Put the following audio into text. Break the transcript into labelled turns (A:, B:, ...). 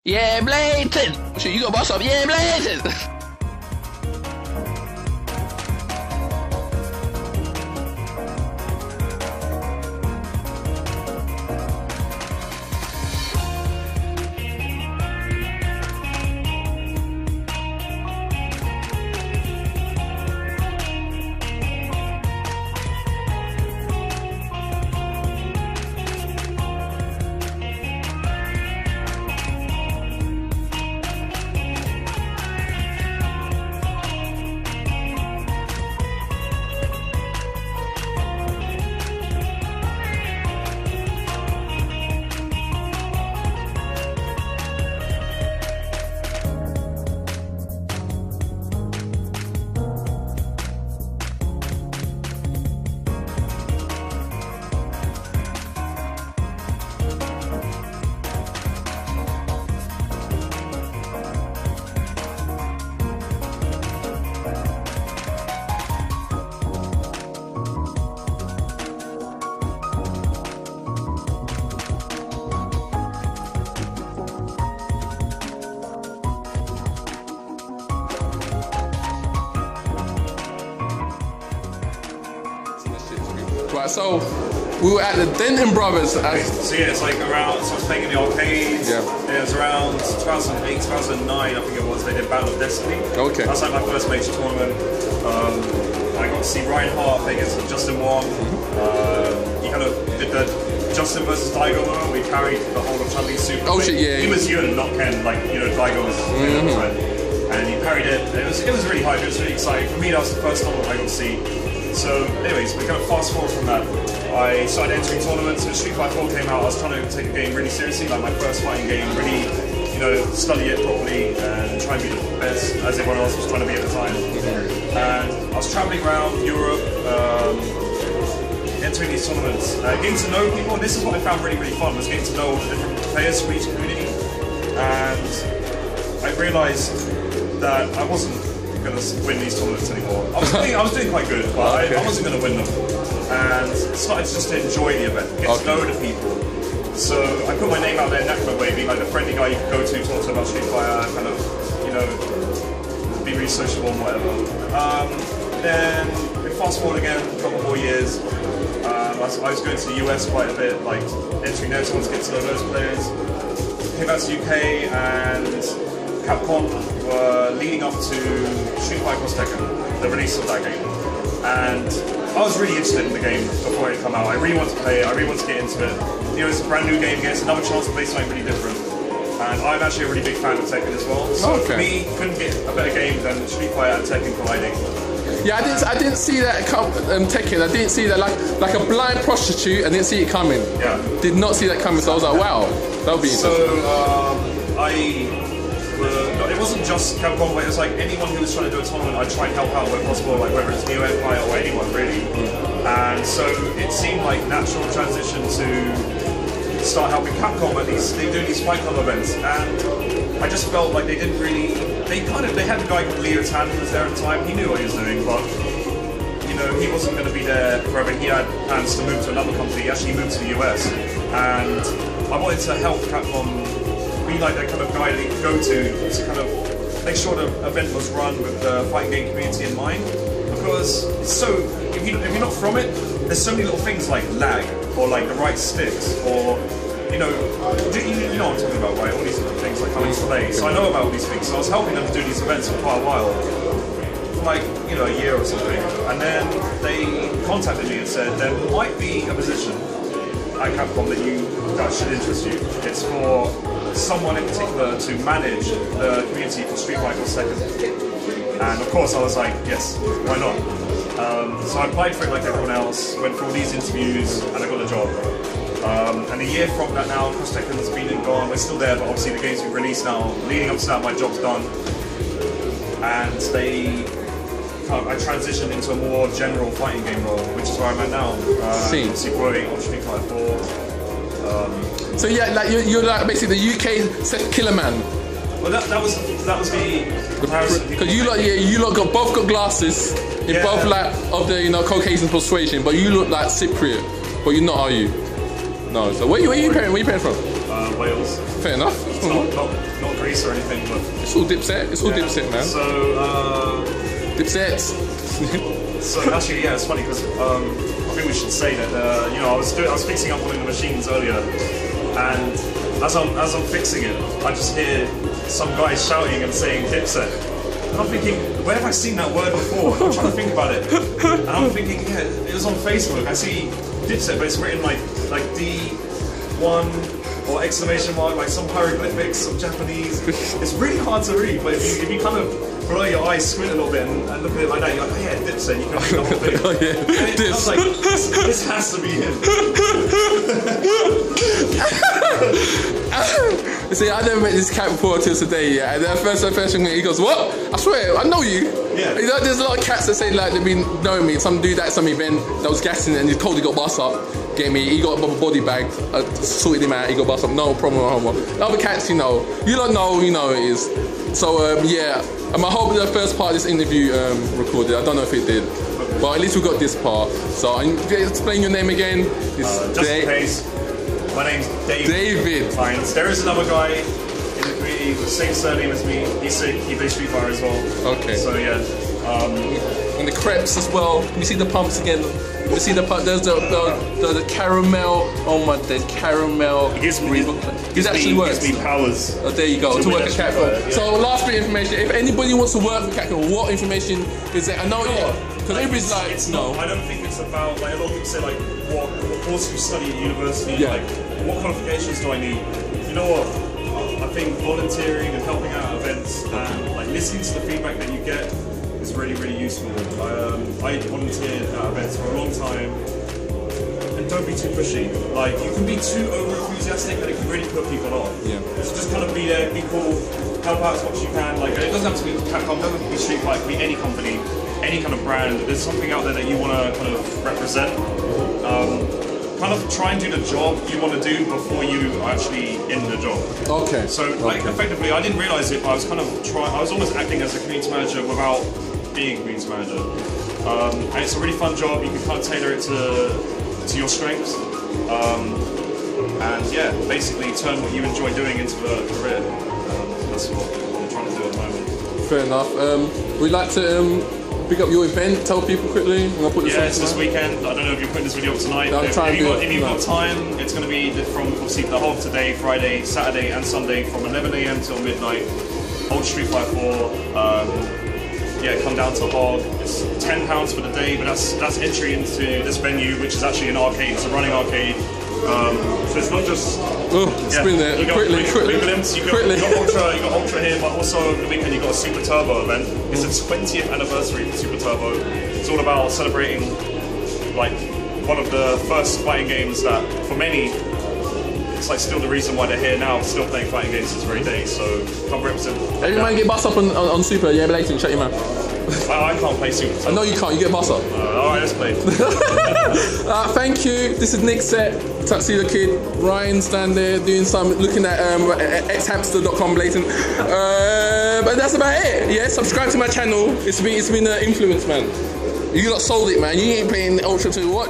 A: Yeah, blatant. Shit, you got boss up. Yeah, blatant. Right, so we were at the Denton Brothers.
B: So yeah, it's like around, so I was playing in the arcades.
A: Yeah.
B: It was around 2008, 2009, I think it was. They did Battle of Destiny.
A: Okay.
B: That's like my first major tournament. I got to see Ryan Hart play against Justin Wong. He kind of did the Justin versus Daigo one. We carried the whole of Chun-Li Super.
A: Oh shit, yeah.
B: He was Ewan, not Ken. Like, you know, Daigo was his friend. And he parried it. It was really hype. It was really exciting. For me, that was the first tournament I got to see. So, anyways, we kind of fast forward from that. I started entering tournaments. When Street Fighter 4 came out, I was trying to take the game really seriously, like my first fighting game, really, you know, study it properly and try and be the best as everyone else was trying to be at the time. And I was traveling around Europe, entering these tournaments, getting to know people, and this is what I found really, really fun, was getting to know all the different players from each community. And I realized that I wasn't going to win these tournaments anymore. I was doing quite good, but I wasn't going to win them. And started just to enjoy the event, get to know the people. So I put my name out there in that kind of way, being like the friendly guy you could go to, talk to about Street Fighter, kind of, you know, be really sociable and whatever. Then we fast forward again a couple more years. I was going to the US quite a bit, like entering there tournaments, get to know those players. Came back to the UK and Capcom were leading up to Street Fighter Cross Tekken, the release of that game. And I was really interested in the game before it had come out. I really wanted to play it, I really wanted to get into it. You know, it's a brand new game, it's another chance to play something really different. And I'm actually a really big fan of Tekken as well. So for me, couldn't get a better game than Street Fighter and Tekken colliding.
A: Yeah, I didn't see that Tekken. I didn't see that like a blind prostitute. I didn't see it coming.
B: Yeah.
A: Did not see that coming. So I was like, wow, that would be interesting.
B: So it wasn't just Capcom, but it was like anyone who was trying to do a tournament, I'd try and help out where possible, like whether it's Neo Empire or anyone really. And so it seemed like natural transition to start helping Capcom at these, they do these Fight Club events, and I just felt like they didn't really, they had a guy called Leo Tan who was there at the time. He knew what he was doing, but you know, he wasn't going to be there forever. He had plans to move to another company. He actually moved to the US, and I wanted to help Capcom be like that kind of guy that you could go to kind of make sure the event was run with the fighting game community in mind. Because it's so, if you're not from it, there's so many little things like lag, or like the right sticks, or you know what I'm talking about, right? All these little things like coming to play. So I know about all these things. So I was helping them to do these events for quite a while, for like, you know, a year or something. And then they contacted me and said there might be a position at Capcom that should interest you. It's for someone in particular to manage the community for Street Fighter Tekken. And of course I was like, yes, why not? So I applied for it like everyone else, went for all these interviews, and I got the job. And a year from that now, Cross Tekken's been and gone. We're still there, but obviously the game's been released now. Leading up to that, my job's done. And I transitioned into a more general fighting game role, which is where I'm at now. Obviously growing on Street Fighter 4.
A: So yeah, like you're like basically the UK Seth Killerman.
B: Well, that was the comparison.
A: Because you lot both got glasses. You're both like of the, you know, Caucasian persuasion, but you look like Cypriot, but you're not, are you? No. So where you paying from?
B: Wales.
A: Fair enough.
B: It's not Greece or anything, but
A: It's all Dipset. It's all Dipset, man.
B: So
A: Dipsets.
B: so actually, yeah, it's funny because I think we should say that you know I was fixing up one of the machines earlier, and as I'm fixing it, I just hear some guy shouting and saying Dipset. And I'm thinking, where have I seen that word before? I'm trying to think about it, and I'm thinking, yeah, it was on Facebook. I see Dipset, but it's written like D1 or exclamation mark, like some hieroglyphics, some Japanese. It's really hard to read, but if you kind of blow your eyes, squint a little bit, and look at it like that, you're like, oh yeah, Dipset. You can read the whole thing.
A: Oh yeah,
B: And I was like, this has to be him.
A: You see, I never met this cat before until today, yeah. And the first thing he goes, what? I swear, I know you.
B: Yeah.
A: You know, there's a lot of cats that say like they've been knowing me. Some dude at some event that was gassing and he told he got bust up. Get me, he got a body bag, sorted him out, he got bust up, no problem, no homo. The other cats, you don't know, you know it is. So yeah, and I hope the first part of this interview recorded. I don't know if it did, but at least we got this part. So explain your name again.
B: Just in case, my name's David.
A: David.
B: Fine. There is another guy in the community with the same surname as me. He's sick. He plays Street Fighter as well.
A: Okay.
B: So yeah.
A: And the crepes as well. Can you see the pumps again? You see the pump? There's the caramel. Oh my, there's caramel.
B: It gives me powers.
A: Oh, there you go. To work at Catcon.
B: Yeah.
A: So last bit of information. If anybody wants to work for Catcon, what information is there? I know because everybody's like,
B: it's
A: no.
B: not. I don't think it's about like a lot of people say like what course you study at university.
A: Yeah.
B: Like what qualifications do I need? You know what? I think volunteering and helping out at events and like listening to the feedback that you get is really, really useful. I volunteered at events for a long time, and don't be too pushy. Like you can be too over enthusiastic and it can really put people off.
A: Yeah.
B: So just kind of be there, be cool, help out as much as you can. Like it doesn't have to be Capcom, it doesn't have to be Street Fighter, it can be any company, any kind of brand. There's something out there that you want to kind of represent. Kind of try and do the job you want to do before you are actually in the job.
A: Okay.
B: So like effectively, I didn't realize it, but I was kind of I was almost acting as a community manager without being a community manager. And it's a really fun job. You can kind of tailor it to your strengths. And yeah, basically turn what you enjoy doing into a career. That's what I'm trying to do at the moment.
A: Fair enough. We'd like to pick up your event. Tell people quickly. I'm gonna put this
B: on it's this weekend. I don't know if you're putting this video up tonight.
A: No,
B: if you've got time, it's going to be from obviously the whole of today, Friday, Saturday, and Sunday from 11 AM till midnight. Old Street Fighter 4. Yeah, come down to Hog. It's £10 for the day, but that's entry into this venue, which is actually an arcade. It's a running arcade. So it's not just.
A: Spin there. Quickly.
B: You got Ultra here, but also over the weekend you got a Super Turbo event. It's the 20th anniversary for Super Turbo. It's all about celebrating like one of the first fighting games that, for many, it's like still the reason why they're here now, still playing fighting games this very day. So come represent.
A: Every man get bust up on Super. Yeah, Blatant, shut your mouth.
B: I can't play Super Turbo.
A: I know you can't. You get bust up.
B: Alright, let's play.
A: Thank you. This is Nick Set, Tuxedo Kid. Ryan's down there doing some, looking at xhamster.com Blatant. But that's about it. Yeah, subscribe to my channel. It's been an influence, man. You lot sold it, man. You ain't playing Ultra 2. What?